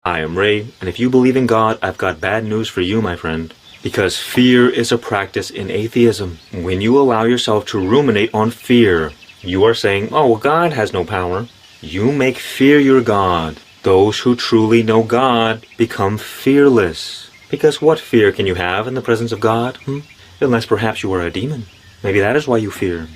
I am Ray, and if you believe in God, I've got bad news for you, my friend. Because fear is a practice in atheism. When you allow yourself to ruminate on fear, you are saying, oh, well, God has no power. You make fear your God. Those who truly know God become fearless. Because what fear can you have in the presence of God? Unless perhaps you are a demon. Maybe that is why you fear.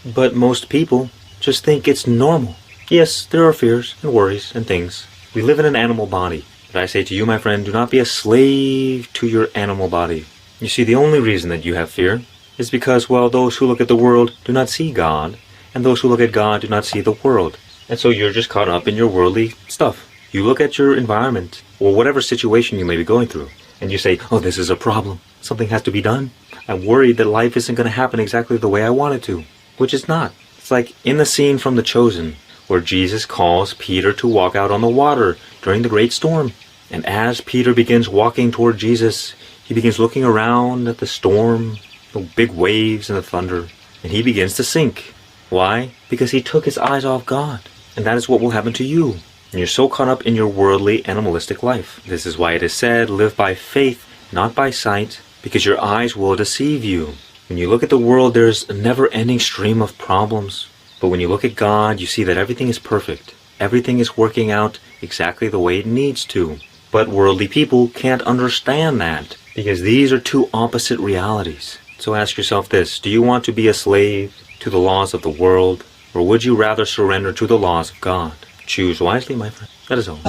But most people just think it's normal. Yes, there are fears and worries and things. We live in an animal body. But I say to you, my friend, do not be a slave to your animal body. You see, the only reason that you have fear is because, well, those who look at the world do not see God, and those who look at God do not see the world. And so you're just caught up in your worldly stuff. You look at your environment, or whatever situation you may be going through, and you say, oh, this is a problem. Something has to be done. I'm worried that life isn't going to happen exactly the way I want it to, which it's not. It's like in the scene from The Chosen, where Jesus calls Peter to walk out on the water during the great storm. And as Peter begins walking toward Jesus, he begins looking around at the storm, the big waves and the thunder, and he begins to sink. Why? Because he took his eyes off God. And that is what will happen to you. And you're so caught up in your worldly, animalistic life. This is why it is said, live by faith, not by sight, because your eyes will deceive you. When you look at the world, there's a never-ending stream of problems. But when you look at God, you see that everything is perfect. Everything is working out exactly the way it needs to. But worldly people can't understand that, because these are two opposite realities. So ask yourself this, do you want to be a slave to the laws of the world, or would you rather surrender to the laws of God? Choose wisely, my friend. That is all.